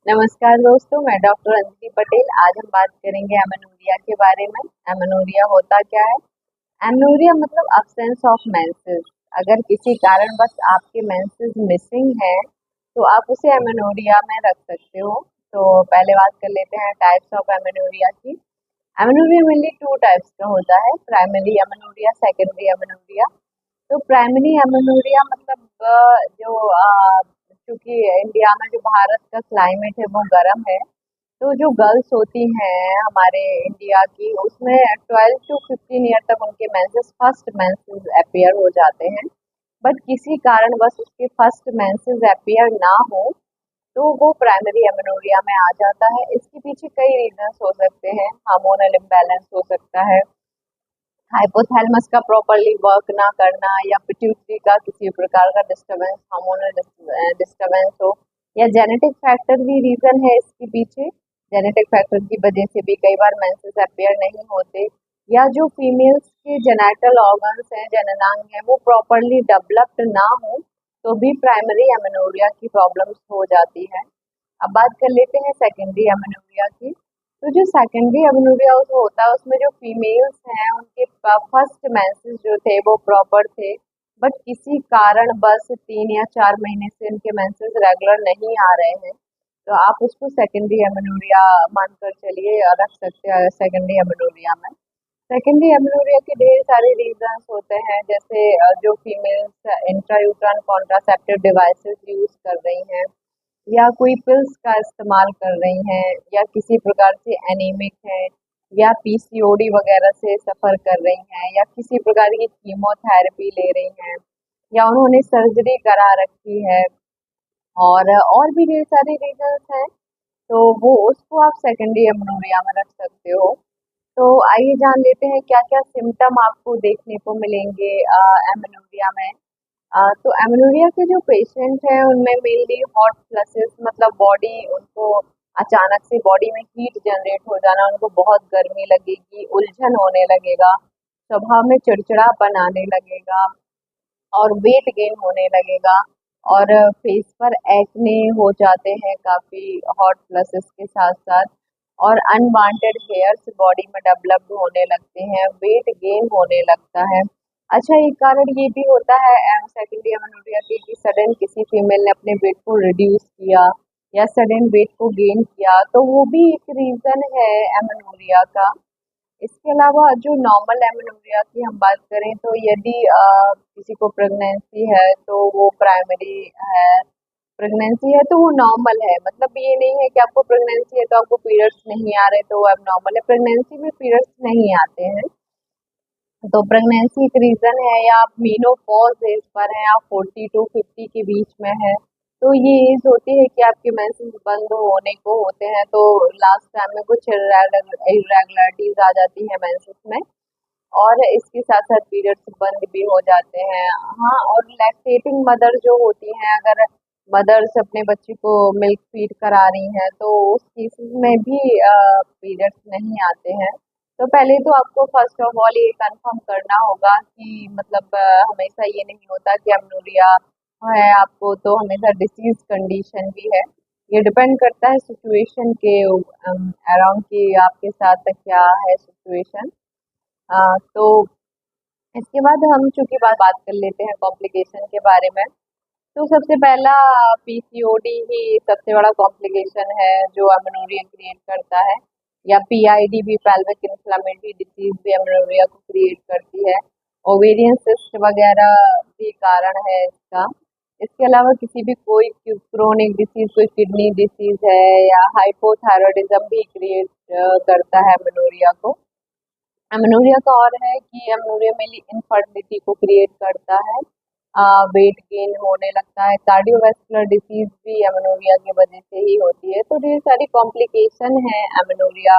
नमस्कार दोस्तों, मैं डॉक्टर अंजलि पटेल। आज हम बात करेंगे एमेनोरिया के बारे में। एमेनोरिया होता क्या है? एमेनोरिया मतलब absence ऑफ मेंसेस। अगर किसी कारणवश आपके मेंसेस मिसिंग है तो आप उसे एमेनोरिया में रख सकते हो। तो पहले बात कर लेते हैं टाइप्स ऑफ एमेनोरिया की। एमेनोरिया मेनली टू टाइप्स का होता है, प्राइमरी एमेनोरिया, सेकेंडरी एमेनोरिया। तो प्राइमरी एमेनोरिया मतलब क्योंकि इंडिया में जो भारत का क्लाइमेट है वो गर्म है, तो जो गर्ल्स होती हैं हमारे इंडिया की, उसमें 12 to 15 ईयर तक उनके मेंसेस फर्स्ट मेंसेस अपीयर हो जाते हैं। बट किसी कारणवश उसके फर्स्ट मेंसेस अपीयर ना हो तो वो प्राइमरी एमेनोरिया में आ जाता है। इसके पीछे कई रीजंस हो सकते हैं। हार्मोनल इम्बैलेंस हो सकता है, हाइपोथैलेमस का प्रॉपर्ली वर्क ना करना, या पिट्यूटरी का किसी प्रकार का डिस्टरबेंस, हार्मोनल डिस्टरबेंस हो, या जेनेटिक फैक्टर भी रीजन है इसके पीछे। जेनेटिक फैक्टर की वजह से भी कई बार मेंसेस अपेयर नहीं होते, या जो फीमेल्स के जेनेटल ऑर्गन्स हैं, जननांग हैं, वो प्रॉपरली डेवलप्ड ना हो तो भी प्राइमरी एमेनोरिया की प्रॉब्लम्स हो जाती है। अब बात कर लेते हैं सेकेंडरी एमेनोरिया की। तो जो सेकेंडरी एमेनोरिया होता है उसमें जो फीमेल्स हैं उनके फर्स्ट मेंसेस जो थे वो प्रॉपर थे, बट किसी कारण बस 3 या 4 महीने से उनके मेंसेस रेगुलर नहीं आ रहे हैं, तो आप उसको सेकेंडरी एमेनोरिया मानकर चलिए और रख सकते हैं सेकेंडरी एमेनोरिया में। सेकेंडरी एमेनोरिया के ढेर सारे रीजंस होते हैं, जैसे जो females intrauterine contraceptive devices use कर रही हैं, या कोई पिल्स का इस्तेमाल कर रही हैं, या किसी प्रकार से एनीमिक है, या पीसीओडी वगैरह से सफ़र कर रही हैं, या किसी प्रकार की कीमोथेरेपी ले रही हैं, या उन्होंने सर्जरी करा रखी है, और भी ढेर सारे रीजंस हैं। तो वो उसको आप सेकेंडरी एमेनोरिया में रख सकते हो। तो आइए जान लेते हैं क्या-क्या सिम्पटम आपको देखने को मिलेंगे एमेनोरिया में। तो एमेनोरिया के जो पेशेंट हैं उनमें मेनली हॉट फ्लशेस, मतलब बॉडी उनको अचानक से बॉडी में हीट जनरेट हो जाना, उनको बहुत गर्मी लगेगी, उलझन होने लगेगा, स्वभाव में चिड़चिड़ापन आने लगेगा, और वेट गेन होने लगेगा, और फेस पर एक्ने हो जाते हैं काफ़ी हॉट फ्लशेस के साथ-साथ, और अनवांटेड हेयर्स बॉडी में डेवलप्ड होने लगते हैं, वेट गेन होने लगता है। अच्छा, एक कारण ये भी होता है सेकेंडरी एमेनोरिया के कि सडन किसी फीमेल ने अपने वेट को रिड्यूस किया या सडन वेट को गेन किया, तो वो भी एक रीज़न है एमेनोरिया का। इसके अलावा जो नॉर्मल एमेनोरिया की हम बात करें तो यदि किसी को प्रेगनेंसी है तो वो प्राइमरी है, प्रेगनेंसी है तो वो नॉर्मल है। मतलब ये नहीं है कि आपको प्रेगनेंसी है तो आपको पीरियड्स नहीं आ रहे तो वो एबनॉर्मल है, प्रेगनेंसी में पीरियड्स नहीं आते हैं। तो प्रेगनेंसी एक रीज़न है, या आप मेनोपॉज़ एज पर हैं, आप 40 टू 50 के बीच में हैं, तो ये एज होती है कि आपके मेंसेस बंद होने को होते हैं, तो लास्ट टाइम में कुछ इरेगुलरिटीज़ आ जाती हैं मेंसेस में, और इसके साथ-साथ पीरियड्स बंद भी हो जाते हैं। हाँ, और लैक्टेटिंग मदर जो होती हैं, अगर मदर्स अपने बच्चे को मिल्क फीड करा रही हैं, तो उस केसेस में भी पीरियड्स नहीं आते हैं। तो पहले तो आपको फर्स्ट ऑफ ऑल ये कंफर्म करना होगा कि मतलब हमेशा ये नहीं होता कि एमेनोरिया है आपको तो हमेशा डिसीज़ कंडीशन भी है। ये डिपेंड करता है सिचुएशन के अराउंड कि आपके साथ क्या है सिचुएशन। तो इसके बाद हम चूँकि बात कर लेते हैं कॉम्प्लिकेशन के बारे में। तो सबसे पहला पीसीओडी ही सबसे बड़ा कॉम्प्लिकेशन है जो एमेनोरिया क्रिएट करता है, या पीआईडी भी, पेल्विक इन्फ्लेमेटरी डिसीज भी एमेनोरिया को क्रिएट करती है। ओवेरियन सिस्ट वगैरह भी कारण है इसका। इसके अलावा किसी भी कोई क्रोनिक डिसीज, कोई किडनी डिसीज है, या हाइपोथायरॉयडिज्म भी क्रिएट करता है एमेनोरिया को। एमेनोरिया का और है कि एमेनोरिया मेनली इनफर्टिलिटी को क्रिएट करता है, वेट गेन होने लगता है, कार्डियोवैस्कुलर डिसीज भी एमेनोरिया की वजह से ही होती है। तो ढेर सारी कॉम्प्लिकेशन है एमेनोरिया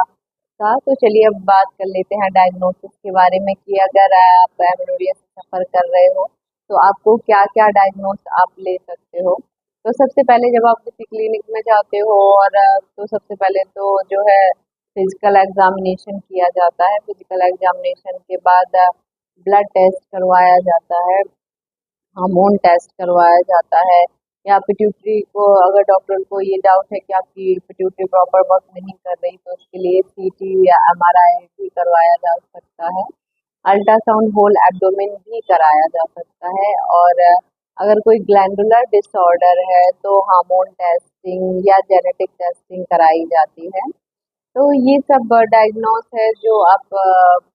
का। तो चलिए अब बात कर लेते हैं डायग्नोसिस के बारे में कि अगर आप एमेनोरिया से सफ़र कर रहे हो तो आपको क्या क्या डायग्नोस आप ले सकते हो। तो सबसे पहले जब आप किसी क्लिनिक में जाते हो, और तो सबसे पहले तो जो है फिजिकल एग्जामिनेशन किया जाता है। फिजिकल एग्जामिनेशन के बाद ब्लड टेस्ट करवाया जाता है, हार्मोन टेस्ट करवाया जाता है, या पिट्यूटरी को अगर डॉक्टर को ये डाउट है कि आपकी पिट्यूटरी प्रॉपर वर्क नहीं कर रही तो उसके लिए सीटी या एमआरआई भी करवाया जा सकता है। अल्ट्रासाउंड होल एब्डोमेन भी कराया जा सकता है। और अगर कोई ग्लैंडुलर डिसऑर्डर है तो हार्मोन टेस्टिंग या जेनेटिक टेस्टिंग कराई जाती है। तो ये सब डायग्नोस है जो आप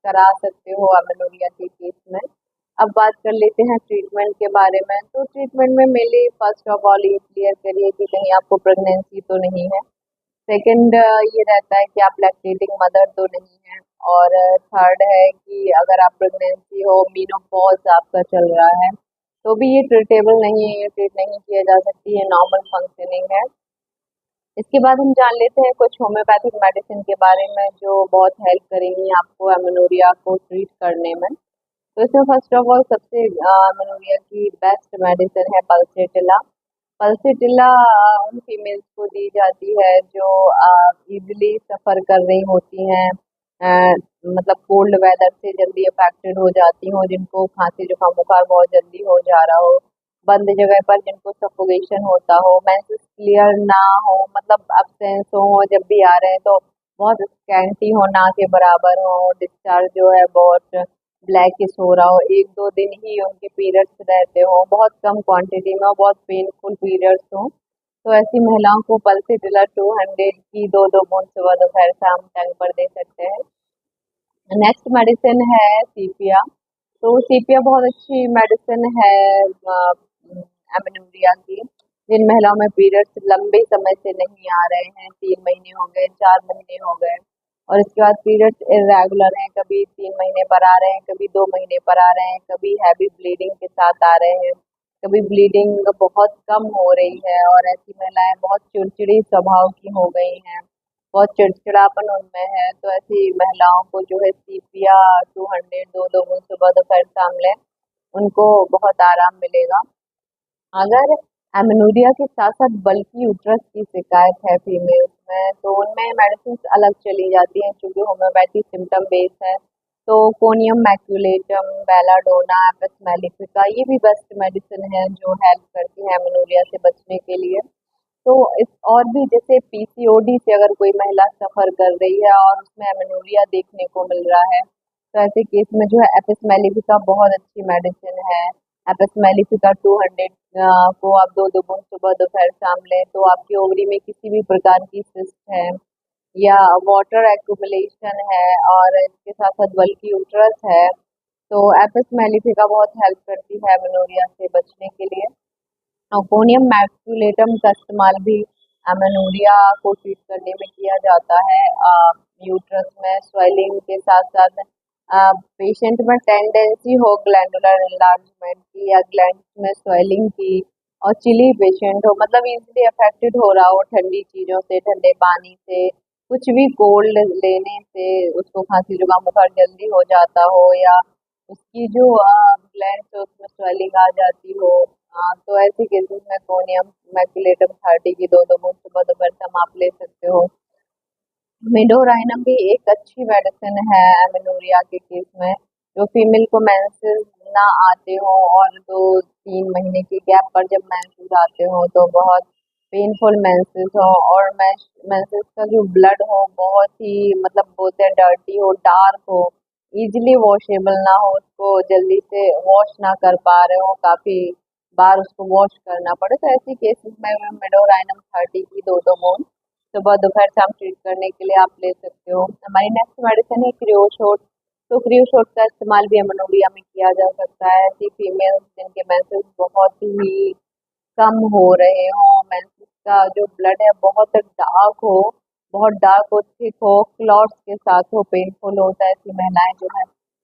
करा सकते हो अमेनोरिया के केस में। अब बात कर लेते हैं ट्रीटमेंट के बारे में। तो ट्रीटमेंट में मेनली फर्स्ट ऑफ ऑल ये क्लियर करिए कि कहीं आपको प्रेगनेंसी तो नहीं है। सेकंड ये रहता है कि आप लैक्टेटिंग मदर तो नहीं है। और थर्ड है कि अगर आप प्रेगनेंसी हो, मेनोपॉज आपका चल रहा है, तो भी ये ट्रीटेबल नहीं है, ये ट्रीट नहीं किया जा सकती है, नॉर्मल फंक्शनिंग है। इसके बाद हम जान लेते हैं कुछ होम्योपैथिक मेडिसिन के बारे में जो बहुत हेल्प करेंगी आपको एमेनोरिया को ट्रीट करने में। तो इसमें फर्स्ट ऑफ ऑल सबसे एमेनोरिया की बेस्ट मेडिसिन है पल्सेटिला। पल्सेटिला उन फीमेल्स को दी जाती है जो इजीली सफ़र कर रही होती हैं, अ, मतलब कोल्ड वेदर से जल्दी अफेक्टेड हो जाती हो, जिनको खांसी जुकाम बुखार बहुत जल्दी हो जा रहा हो, बंद जगह पर जिनको सफोकेशन होता हो, मेंसेस क्लियर ना हो, मतलब अब्सेंस हो जब भी आ रहे हैं तो बहुत स्कैंटी हो, ना के बराबर हो, डिस्चार्ज जो है बहुत ब्लैकिश हो रहा हो, एक दो दिन ही उनके पीरियड्स रहते हो, बहुत कम क्वांटिटी में हो, बहुत पेनफुल पीरियड्स हो, तो ऐसी महिलाओं को पल्सीटिला 200 की दो दो बूंद सुबह दोपहर शाम टाइम पर दे सकते हैं। नेक्स्ट मेडिसिन है सीपिया। तो सीपिया बहुत अच्छी मेडिसिन है एमेनोरिया की। जिन महिलाओं में पीरियड्स लंबे समय से नहीं आ रहे हैं, 3 महीने हो गए, 4 महीने हो गए, और इसके बाद पीरियड्स इरेगुलर हैं, कभी 3 महीने पर आ रहे हैं, कभी 2 महीने पर आ रहे हैं, कभी हैवी ब्लीडिंग के साथ आ रहे हैं, कभी ब्लीडिंग बहुत कम हो रही है, और ऐसी महिलाएं बहुत चिड़चिड़ी स्वभाव की हो गई हैं, बहुत चिड़चिड़ापन उनमें है, तो ऐसी महिलाओं को जो है सीपिया 200 दो दो बूंद सुबह दोपहर शाम लें, उनको बहुत आराम मिलेगा। अगर एमेनोरिया के साथ-साथ बल्की यूट्रस की शिकायत है फीमेल्स में, तो उनमें मेडिसिन्स अलग चली जाती हैं क्योंकि होम्योपैथी सिम्पटम बेस है। तो कोनियम मैक्युलेटम, बेलाडोना, एपिस मेलिफिका ये भी बेस्ट मेडिसिन है जो हेल्प करती है एमेनोरिया से बचने के लिए। तो इस और भी जैसे पीसीओडी से अगर कोई महिला सफ़र कर रही है और उसमें एमेनोरिया देखने को मिल रहा है, तो ऐसे केस में जो है एपिस मेलिफिका बहुत अच्छी मेडिसिन है। एपिस मेलिफिका 200 को आप दो दो बूंद सुबह दोपहर शाम लें तो आपकी ओवरी में किसी भी प्रकार की सिस्ट है या वाटर एक्युमुलेशन है और इसके साथ साथ बल्कि यूट्रस है, तो एपिस मेलिफिका बहुत हेल्प करती है एमेनोरिया से बचने के लिए। अकोनियम मैक्युलेटम का इस्तेमाल भी एमेनोरिया को ट्रीट करने में किया जाता है। यूट्रस में स्वेलिंग के साथ साथ पेशेंट में टेंडेंसी हो ग्लैंडुलर एनलार्जमेंट की या ग्लैंड में स्वेलिंग की, और चिली पेशेंट हो, मतलब इजीली अफेक्टेड हो रहा हो ठंडी चीज़ों से, ठंडे पानी से, कुछ भी कोल्ड लेने से उसको खांसी जुकाम बुखार जल्दी हो जाता हो, या उसकी जो ग्लैंड है उसमें स्वेलिंग आ जाती हो, तो ऐसे केसेस में कोनियम मैक्युलेटम 30 की दो दो बूंद सुबह दोपहर शाम आप ले सकते हो। मिडोराइनम भी एक अच्छी मेडिसिन है एमेनोरिया के केस में। जो फीमेल को मेंसेस ना आते हो और 2-3 महीने के गैप पर जब मेंसेस आते हो तो बहुत पेनफुल मेंसेस हो, और मेंसेस का जो ब्लड हो बहुत ही मतलब बोलते हैं डर्टी हो, डार्क हो, इजीली वॉशेबल ना हो, उसको जल्दी से वॉश ना कर पा रहे हो, काफ़ी बार उसको वॉश करना पड़े, तो ऐसी केसेस में मिडोराइनम 30 की दो दो बूंद सुबह दोपहर शाम ट्रीट करने के लिए आप ले सकते हो। हमारी नेक्स्ट मेडिसिन है क्रियोशोट। तो क्रियोशोट का इस्तेमाल भी एमेनोरिया में किया जा सकता है। ऐसी फीमेल्स जिनके मेंसेस बहुत ही कम हो रहे हों, मेंसेस का जो ब्लड है बहुत डार्क हो, बहुत डार्क हो, थिक हो, क्लॉट्स के साथ हो, पेनफुल हो, तो ऐसी महिलाएं जो है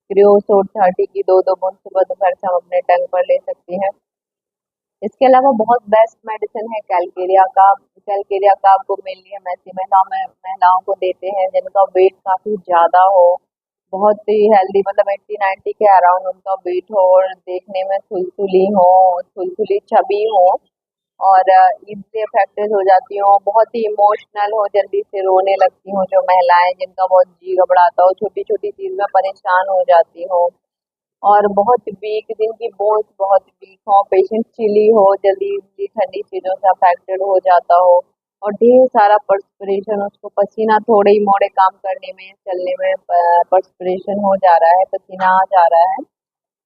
क्रियोसोट 30 की दो दो बूंद सुबह दोपहर शाम अपने टंग पर ले सकती हैं। इसके अलावा बहुत बेस्ट मेडिसिन है कैलकेरिया का। कैलकेरिया का आपको मेनली हम ऐसी महिलाओं को देते हैं जिनका वेट काफ़ी ज़्यादा हो, बहुत ही हेल्दी, मतलब 80-90 के अराउंड उनका वेट हो, और देखने में थुलथुली हो, थुलथुली छवि हो, और इजली अफेक्टेड हो जाती हो, बहुत ही इमोशनल हो, जल्दी से रोने लगती हो, जो महिलाएं जिनका बहुत जी घबराता हो, छोटी छोटी चीज़ में परेशान हो जाती हो, और बहुत वीक, जिनकी बोन्स बहुत वीक हो, पेशेंट चिली हो, जल्दी जल्दी ठंडी चीज़ों से अफेक्टेड हो जाता हो, और ढेर सारा पर्सपिरेशन, उसको पसीना थोड़े ही मोड़े काम करने में, चलने में पर्सपिरेशन हो जा रहा है, पसीना आ जा रहा है।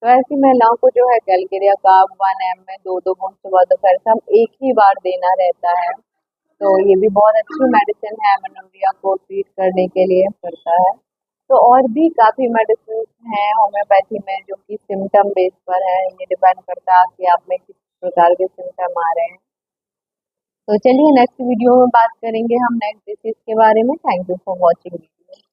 तो ऐसी महिलाओं को जो है कैलकेरिया का 1 ml में 2-2 बूंद सुबह दोपहर शाम एक ही बार देना रहता है। तो ये भी बहुत अच्छी मेडिसिन है, एमेनोरिया को ट्रीट करने के लिए करता है। तो और भी काफ़ी मेडिसिन हैं होम्योपैथी में जो कि सिम्टम बेस पर है, ये डिपेंड करता है कि आप में किस प्रकार के सिम्टम आ रहे हैं। तो चलिए नेक्स्ट वीडियो में बात करेंगे हम नेक्स्ट डिसीज के बारे में। Thank you for watching video.